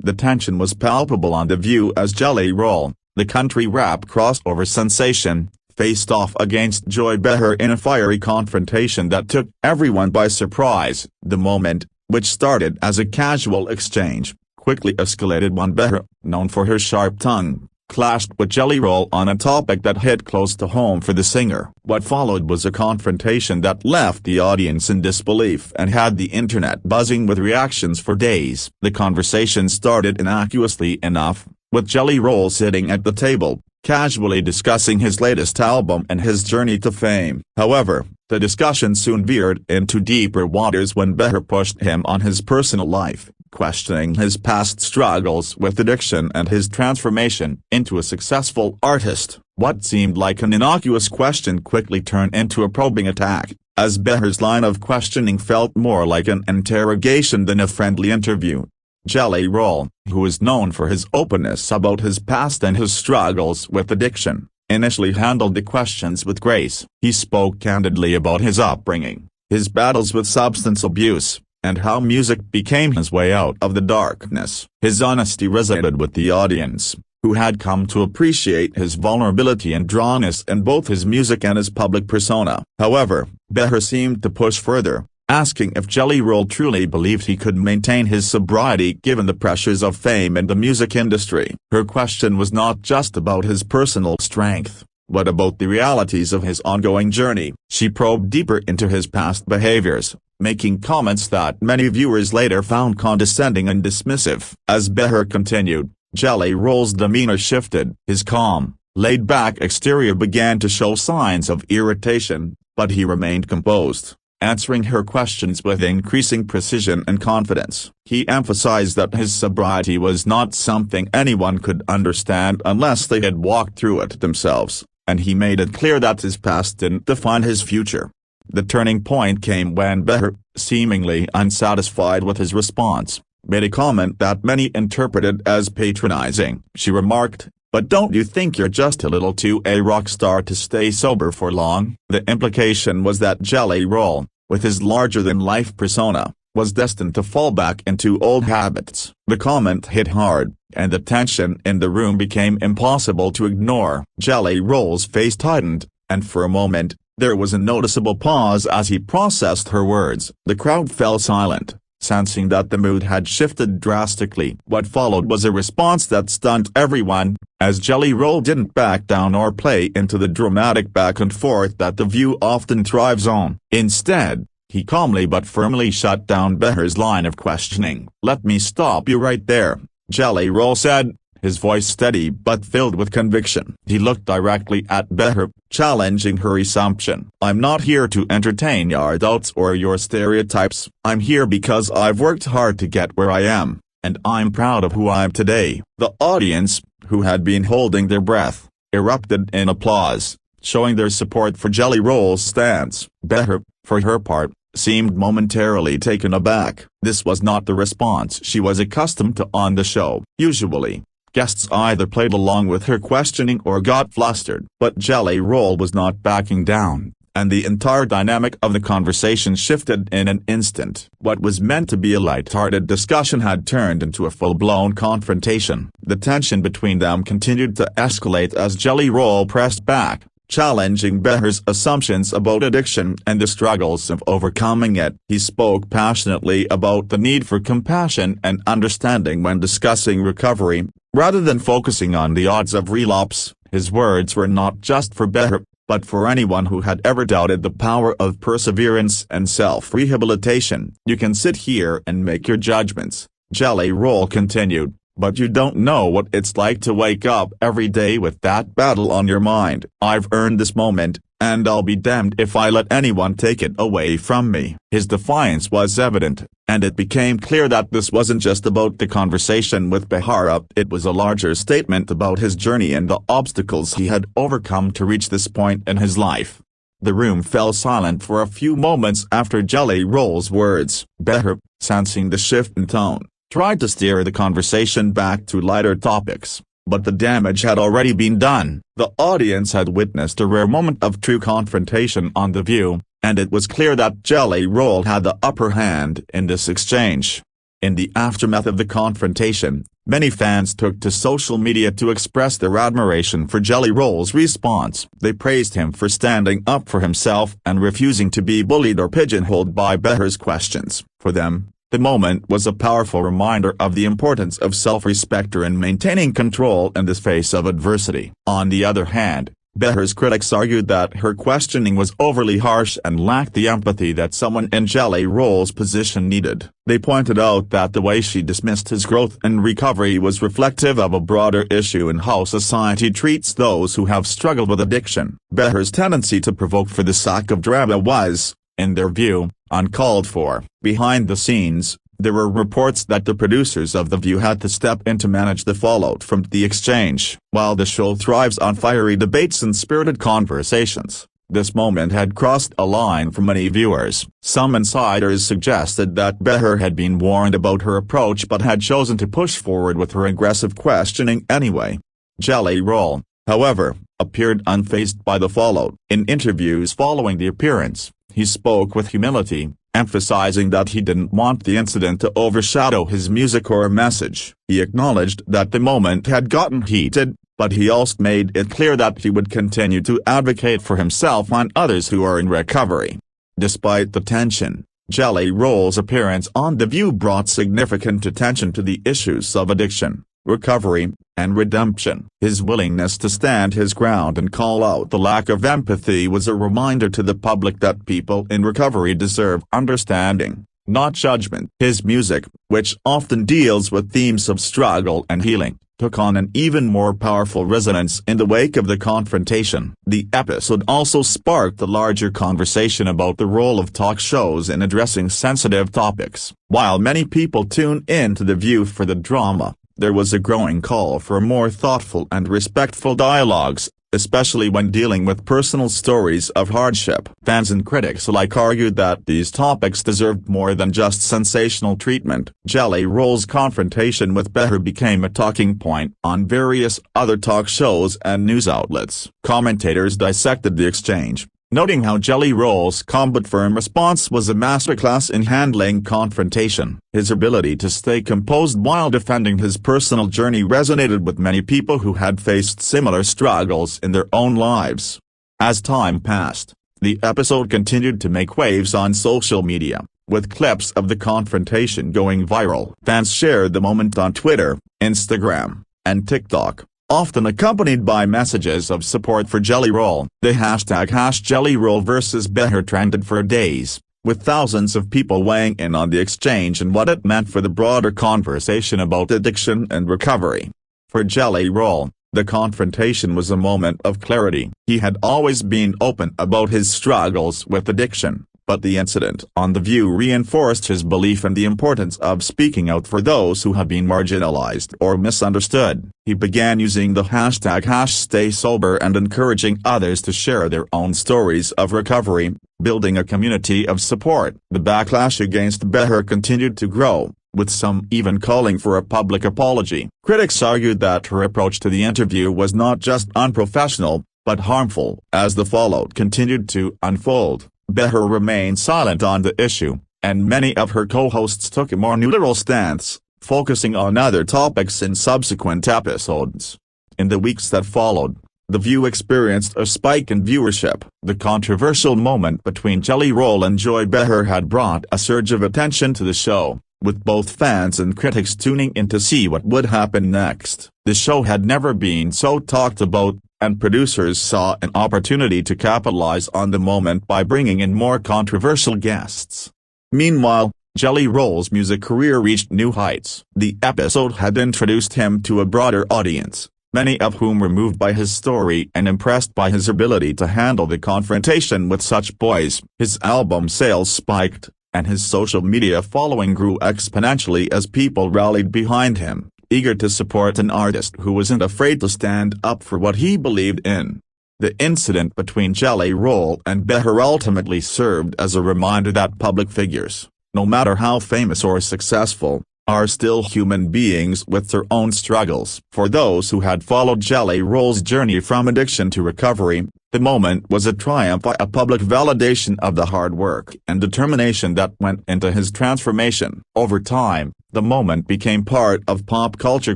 The tension was palpable on The View as Jelly Roll, the country rap crossover sensation, faced off against Joy Behar in a fiery confrontation that took everyone by surprise. The moment, which started as a casual exchange, quickly escalated when Behar, known for her sharp tongue, clashed with Jelly Roll on a topic that hit close to home for the singer. What followed was a confrontation that left the audience in disbelief and had the internet buzzing with reactions for days. The conversation started innocuously enough, with Jelly Roll sitting at the table, casually discussing his latest album and his journey to fame. However, the discussion soon veered into deeper waters when Behar pushed him on his personal life, questioning his past struggles with addiction and his transformation into a successful artist. What seemed like an innocuous question quickly turned into a probing attack, as Behar's line of questioning felt more like an interrogation than a friendly interview. Jelly Roll, who is known for his openness about his past and his struggles with addiction, initially handled the questions with grace. He spoke candidly about his upbringing, his battles with substance abuse, and how music became his way out of the darkness. His honesty resonated with the audience, who had come to appreciate his vulnerability and rawness in both his music and his public persona. However, Behar seemed to push further, asking if Jelly Roll truly believed he could maintain his sobriety given the pressures of fame in the music industry. Her question was not just about his personal strength, but about the realities of his ongoing journey. She probed deeper into his past behaviors, making comments that many viewers later found condescending and dismissive. As Behar continued, Jelly Roll's demeanor shifted. His calm, laid-back exterior began to show signs of irritation, but he remained composed, answering her questions with increasing precision and confidence. He emphasized that his sobriety was not something anyone could understand unless they had walked through it themselves, and he made it clear that his past didn't define his future. The turning point came when Behar, seemingly unsatisfied with his response, made a comment that many interpreted as patronizing. She remarked, "But don't you think you're just a little too a rock star to stay sober for long?" The implication was that Jelly Roll, with his larger-than-life persona, was destined to fall back into old habits. The comment hit hard, and the tension in the room became impossible to ignore. Jelly Roll's face tightened, and for a moment, there was a noticeable pause as he processed her words. The crowd fell silent, sensing that the mood had shifted drastically. What followed was a response that stunned everyone, as Jelly Roll didn't back down or play into the dramatic back and forth that The View often thrives on. Instead, he calmly but firmly shut down Behar's line of questioning. "Let me stop you right there," Jelly Roll said, his voice steady but filled with conviction. He looked directly at Behar, challenging her assumption. "I'm not here to entertain your doubts or your stereotypes. I'm here because I've worked hard to get where I am, and I'm proud of who I am today." The audience, who had been holding their breath, erupted in applause, showing their support for Jelly Roll's stance. Behar, for her part, seemed momentarily taken aback. This was not the response she was accustomed to on the show. Usually, guests either played along with her questioning or got flustered. But Jelly Roll was not backing down, and the entire dynamic of the conversation shifted in an instant. What was meant to be a light-hearted discussion had turned into a full-blown confrontation. The tension between them continued to escalate as Jelly Roll pressed back, challenging Behar's assumptions about addiction and the struggles of overcoming it. He spoke passionately about the need for compassion and understanding when discussing recovery, rather than focusing on the odds of relapse. His words were not just for Behar, but for anyone who had ever doubted the power of perseverance and self-rehabilitation. "You can sit here and make your judgments," Jelly Roll continued, "but you don't know what it's like to wake up every day with that battle on your mind. I've earned this moment, and I'll be damned if I let anyone take it away from me." His defiance was evident, and it became clear that this wasn't just about the conversation with Behar. It was a larger statement about his journey and the obstacles he had overcome to reach this point in his life. The room fell silent for a few moments after Jelly Roll's words. Behar, sensing the shift in tone, tried to steer the conversation back to lighter topics, but the damage had already been done. The audience had witnessed a rare moment of true confrontation on The View, and it was clear that Jelly Roll had the upper hand in this exchange. In the aftermath of the confrontation, Many fans took to social media to express their admiration for Jelly Roll's response. They praised him for standing up for himself and refusing to be bullied or pigeonholed by Behar's questions. For them, the moment was a powerful reminder of the importance of self-respect and maintaining control in the face of adversity. On the other hand, Behar's critics argued that her questioning was overly harsh and lacked the empathy that someone in Jelly Roll's position needed. They pointed out that the way she dismissed his growth and recovery was reflective of a broader issue in how society treats those who have struggled with addiction. Behar's tendency to provoke for the sake of drama was, in their view, uncalled for. Behind the scenes, there were reports that the producers of The View had to step in to manage the fallout from the exchange. While the show thrives on fiery debates and spirited conversations, this moment had crossed a line for many viewers. Some insiders suggested that Behar had been warned about her approach but had chosen to push forward with her aggressive questioning anyway. Jelly Roll, however, appeared unfazed by the fallout. In interviews following the appearance, he spoke with humility, emphasizing that he didn't want the incident to overshadow his music or message. He acknowledged that the moment had gotten heated, but he also made it clear that he would continue to advocate for himself and others who are in recovery. Despite the tension, Jelly Roll's appearance on The View brought significant attention to the issues of addiction, recovery, and redemption. His willingness to stand his ground and call out the lack of empathy was a reminder to the public that people in recovery deserve understanding, not judgment. His music, which often deals with themes of struggle and healing, took on an even more powerful resonance in the wake of the confrontation. The episode also sparked a larger conversation about the role of talk shows in addressing sensitive topics. While many people tune in to The View for the drama, there was a growing call for more thoughtful and respectful dialogues, especially when dealing with personal stories of hardship. Fans and critics alike argued that these topics deserved more than just sensational treatment. Jelly Roll's confrontation with Behar became a talking point on various other talk shows and news outlets. Commentators dissected the exchange, noting how Jelly Roll's calm but firm response was a masterclass in handling confrontation. His ability to stay composed while defending his personal journey resonated with many people who had faced similar struggles in their own lives. As time passed, the episode continued to make waves on social media, with clips of the confrontation going viral. Fans shared the moment on Twitter, Instagram, and TikTok, often accompanied by messages of support for Jelly Roll. The hashtag #JellyRollVS trended for days, with thousands of people weighing in on the exchange and what it meant for the broader conversation about addiction and recovery. For Jelly Roll, the confrontation was a moment of clarity. He had always been open about his struggles with addiction, but the incident on The View reinforced his belief in the importance of speaking out for those who have been marginalized or misunderstood. He began using the hashtag #StaySober and encouraging others to share their own stories of recovery, building a community of support. The backlash against Behar continued to grow, with some even calling for a public apology. Critics argued that her approach to the interview was not just unprofessional, but harmful. As the fallout continued to unfold, Behar remained silent on the issue, and many of her co-hosts took a more neutral stance, focusing on other topics in subsequent episodes. In the weeks that followed, The View experienced a spike in viewership. The controversial moment between Jelly Roll and Joy Behar had brought a surge of attention to the show, with both fans and critics tuning in to see what would happen next. The show had never been so talked about, and producers saw an opportunity to capitalize on the moment by bringing in more controversial guests. Meanwhile, Jelly Roll's music career reached new heights. The episode had introduced him to a broader audience, many of whom were moved by his story and impressed by his ability to handle the confrontation with such poise. His album sales spiked, and his social media following grew exponentially as people rallied behind him, eager to support an artist who wasn't afraid to stand up for what he believed in. The incident between Jelly Roll and Behar ultimately served as a reminder that public figures, no matter how famous or successful, are still human beings with their own struggles. For those who had followed Jelly Roll's journey from addiction to recovery, the moment was a triumph, a public validation of the hard work and determination that went into his transformation. Over time, The moment became part of pop culture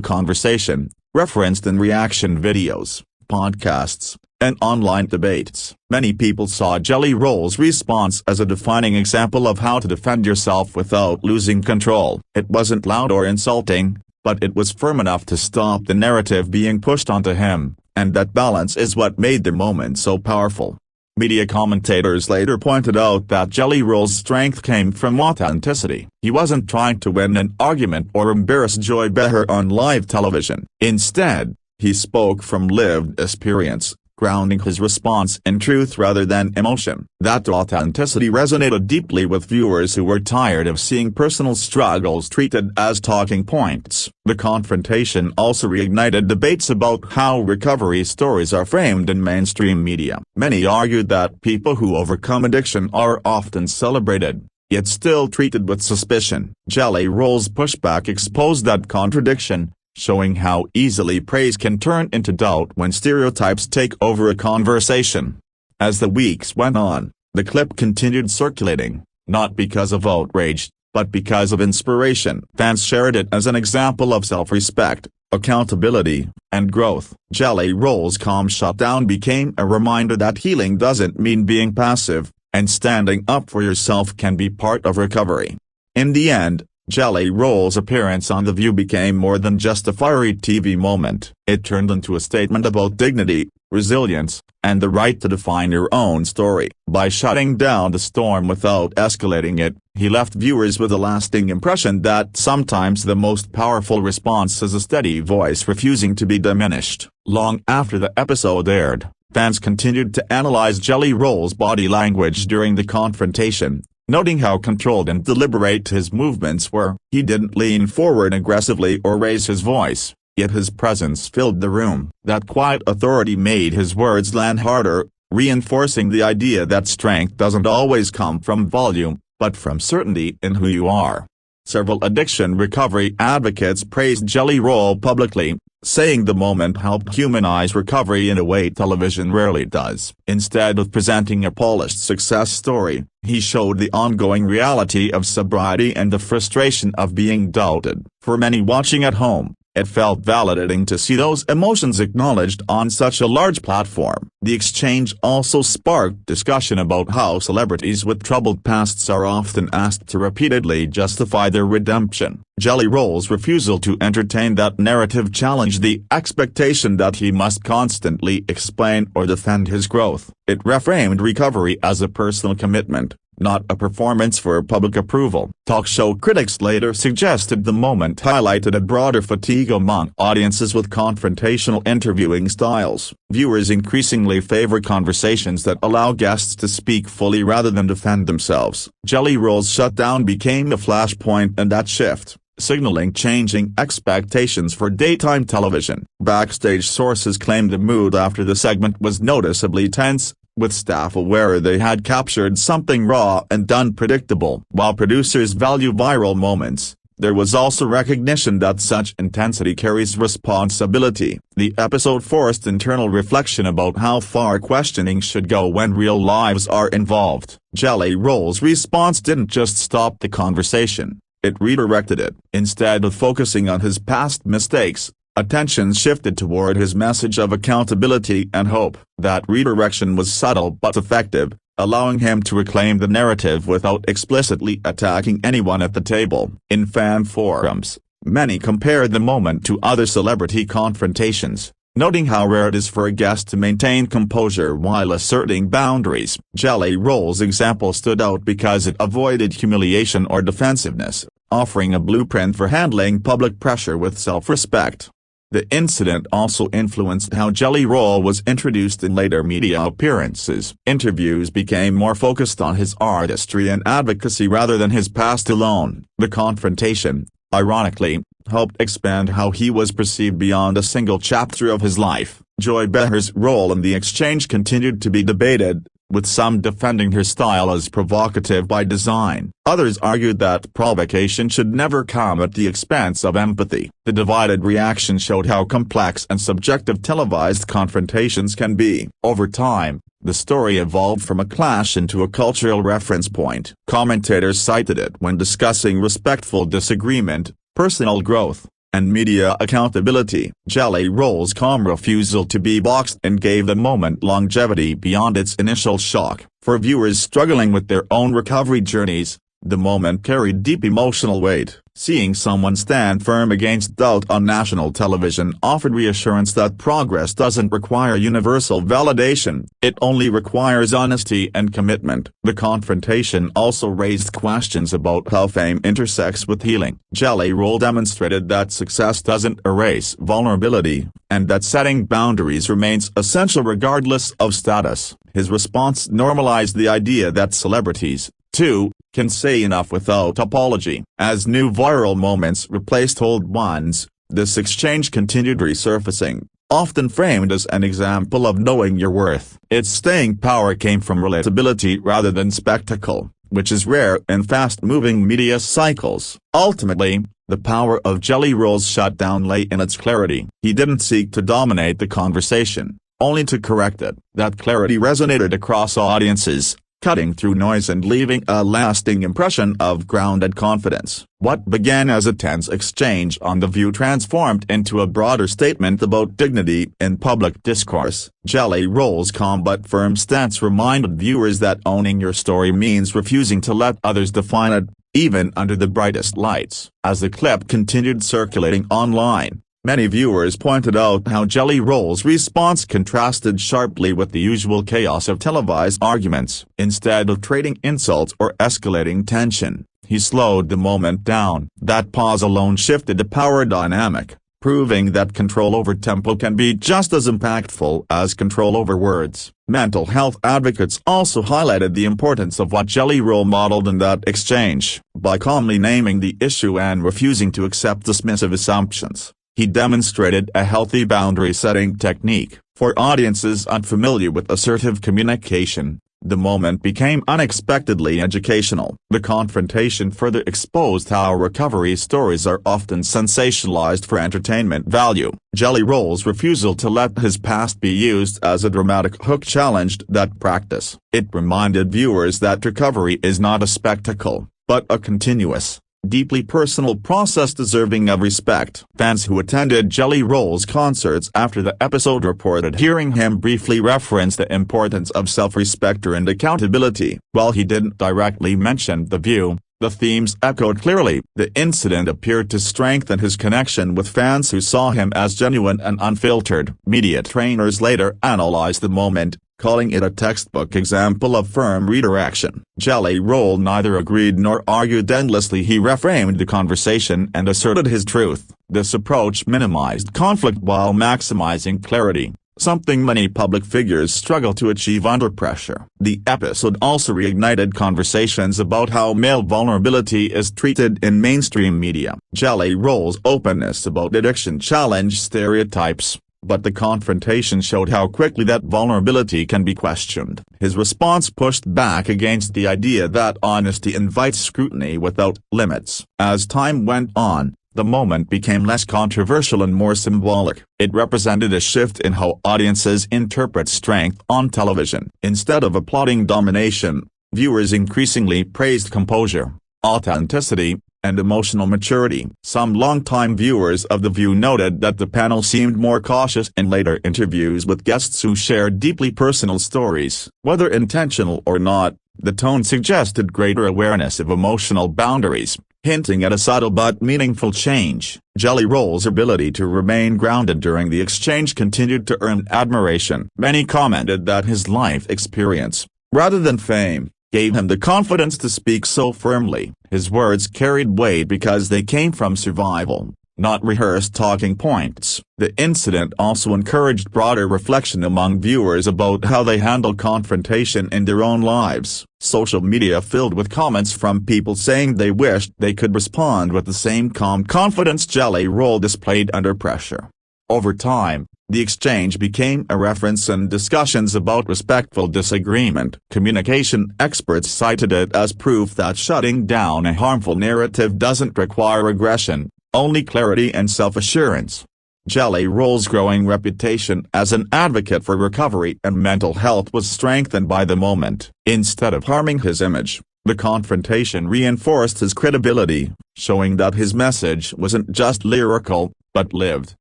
conversation, referenced in reaction videos, podcasts, and online debates. Many people saw Jelly Roll's response as a defining example of how to defend yourself without losing control. It wasn't loud or insulting, but it was firm enough to stop the narrative being pushed onto him, and that balance is what made the moment so powerful. Media commentators later pointed out that Jelly Roll's strength came from authenticity. He wasn't trying to win an argument or embarrass Joy Behar on live television. Instead, he spoke from lived experience, grounding his response in truth rather than emotion. That authenticity resonated deeply with viewers who were tired of seeing personal struggles treated as talking points. The confrontation also reignited debates about how recovery stories are framed in mainstream media. Many argued that people who overcome addiction are often celebrated, yet still treated with suspicion. Jelly Roll's pushback exposed that contradiction, showing how easily praise can turn into doubt when stereotypes take over a conversation. As the weeks went on, the clip continued circulating, not because of outrage, but because of inspiration. Fans shared it as an example of self-respect, accountability, and growth. Jelly Roll's calm shutdown became a reminder that healing doesn't mean being passive, and standing up for yourself can be part of recovery. In the end, Jelly Roll's appearance on The View became more than just a fiery TV moment. It turned into a statement about dignity, resilience, and the right to define your own story. By shutting down the storm without escalating it, he left viewers with a lasting impression that sometimes the most powerful response is a steady voice refusing to be diminished. Long after the episode aired, fans continued to analyze Jelly Roll's body language during the confrontation, noting how controlled and deliberate his movements were. He didn't lean forward aggressively or raise his voice, yet his presence filled the room. That quiet authority made his words land harder, reinforcing the idea that strength doesn't always come from volume, but from certainty in who you are. Several addiction recovery advocates praised Jelly Roll publicly, saying the moment helped humanize recovery in a way television rarely does. Instead of presenting a polished success story, he showed the ongoing reality of sobriety and the frustration of being doubted. For many watching at home, it felt validating to see those emotions acknowledged on such a large platform. The exchange also sparked discussion about how celebrities with troubled pasts are often asked to repeatedly justify their redemption. Jelly Roll's refusal to entertain that narrative challenged the expectation that he must constantly explain or defend his growth. It reframed recovery as a personal commitment, not a performance for public approval. Talk show critics later suggested the moment highlighted a broader fatigue among audiences with confrontational interviewing styles. Viewers increasingly favor conversations that allow guests to speak fully rather than defend themselves. Jelly Roll's shutdown became a flashpoint in that shift, signaling changing expectations for daytime television. Backstage sources claimed the mood after the segment was noticeably tense, with staff aware they had captured something raw and unpredictable. While producers value viral moments, there was also recognition that such intensity carries responsibility. The episode forced internal reflection about how far questioning should go when real lives are involved. Jelly Roll's response didn't just stop the conversation, it redirected it. Instead of focusing on his past mistakes, attention shifted toward his message of accountability and hope. That redirection was subtle but effective, allowing him to reclaim the narrative without explicitly attacking anyone at the table. In fan forums, many compared the moment to other celebrity confrontations, noting how rare it is for a guest to maintain composure while asserting boundaries. Jelly Roll's example stood out because it avoided humiliation or defensiveness, offering a blueprint for handling public pressure with self-respect. The incident also influenced how Jelly Roll was introduced in later media appearances. Interviews became more focused on his artistry and advocacy rather than his past alone. The confrontation, ironically, helped expand how he was perceived beyond a single chapter of his life. Joy Behar's role in the exchange continued to be debated, with some defending her style as provocative by design. Others argued that provocation should never come at the expense of empathy. The divided reaction showed how complex and subjective televised confrontations can be. Over time, the story evolved from a clash into a cultural reference point. Commentators cited it when discussing respectful disagreement, personal growth, and media accountability. Jelly Roll's calm refusal to be boxed in gave the moment longevity beyond its initial shock. For viewers struggling with their own recovery journeys, the moment carried deep emotional weight. Seeing someone stand firm against doubt on national television offered reassurance that progress doesn't require universal validation, it only requires honesty and commitment. The confrontation also raised questions about how fame intersects with healing. Jelly Roll demonstrated that success doesn't erase vulnerability, and that setting boundaries remains essential regardless of status. His response normalized the idea that celebrities, too, can say enough without apology. As new viral moments replaced old ones, this exchange continued resurfacing, often framed as an example of knowing your worth. Its staying power came from relatability rather than spectacle, which is rare in fast-moving media cycles. Ultimately, the power of Jelly Roll's shutdown lay in its clarity. He didn't seek to dominate the conversation, only to correct it. That clarity resonated across audiences, cutting through noise and leaving a lasting impression of grounded confidence. What began as a tense exchange on The View transformed into a broader statement about dignity in public discourse. Jelly Roll's calm but firm stance reminded viewers that owning your story means refusing to let others define it, even under the brightest lights. As the clip continued circulating online, many viewers pointed out how Jelly Roll's response contrasted sharply with the usual chaos of televised arguments. Instead of trading insults or escalating tension, he slowed the moment down. That pause alone shifted the power dynamic, proving that control over tempo can be just as impactful as control over words. Mental health advocates also highlighted the importance of what Jelly Roll modeled in that exchange. By calmly naming the issue and refusing to accept dismissive assumptions, he demonstrated a healthy boundary-setting technique. For audiences unfamiliar with assertive communication, the moment became unexpectedly educational. The confrontation further exposed how recovery stories are often sensationalized for entertainment value. Jelly Roll's refusal to let his past be used as a dramatic hook challenged that practice. It reminded viewers that recovery is not a spectacle, but a continuous, deeply personal process deserving of respect. Fans who attended Jelly Roll's concerts after the episode reported hearing him briefly reference the importance of self-respect and accountability. While he didn't directly mention The View, the themes echoed clearly. The incident appeared to strengthen his connection with fans who saw him as genuine and unfiltered. Media trainers later analyzed the moment, calling it a textbook example of firm redirection. Jelly Roll neither agreed nor argued endlessly. He reframed the conversation and asserted his truth. This approach minimized conflict while maximizing clarity, something many public figures struggle to achieve under pressure. The episode also reignited conversations about how male vulnerability is treated in mainstream media. Jelly Roll's openness about addiction challenged stereotypes, but the confrontation showed how quickly that vulnerability can be questioned. His response pushed back against the idea that honesty invites scrutiny without limits. As time went on, the moment became less controversial and more symbolic. It represented a shift in how audiences interpret strength on television. Instead of applauding domination, viewers increasingly praised composure, authenticity, and emotional maturity. Some longtime viewers of The View noted that the panel seemed more cautious in later interviews with guests who shared deeply personal stories. Whether intentional or not, the tone suggested greater awareness of emotional boundaries, hinting at a subtle but meaningful change. Jelly Roll's ability to remain grounded during the exchange continued to earn admiration. Many commented that his life experience, rather than fame, gave him the confidence to speak so firmly. His words carried weight because they came from survival, not rehearsed talking points. The incident also encouraged broader reflection among viewers about how they handle confrontation in their own lives. Social media filled with comments from people saying they wished they could respond with the same calm confidence Jelly Roll displayed under pressure. Over time, the exchange became a reference in discussions about respectful disagreement. Communication experts cited it as proof that shutting down a harmful narrative doesn't require aggression, only clarity and self-assurance. Jelly Roll's growing reputation as an advocate for recovery and mental health was strengthened by the moment. Instead of harming his image, The confrontation reinforced his credibility, showing that his message wasn't just lyrical, but lived.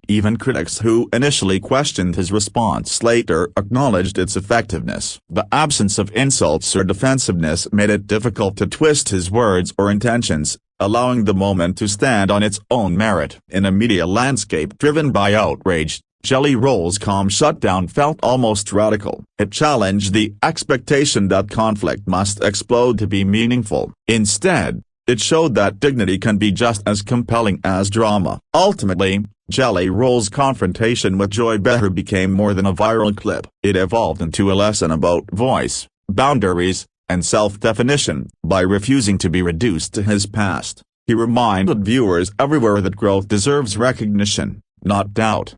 Even critics who initially questioned his response later acknowledged its effectiveness. The absence of insults or defensiveness made it difficult to twist his words or intentions, allowing the moment to stand on its own merit. In a media landscape driven by outrage, Jelly Roll's calm shutdown felt almost radical. It challenged the expectation that conflict must explode to be meaningful. Instead, it showed that dignity can be just as compelling as drama. Ultimately, Jelly Roll's confrontation with Joy Behar became more than a viral clip. It evolved into a lesson about voice, boundaries, and self-definition. By refusing to be reduced to his past, he reminded viewers everywhere that growth deserves recognition, not doubt.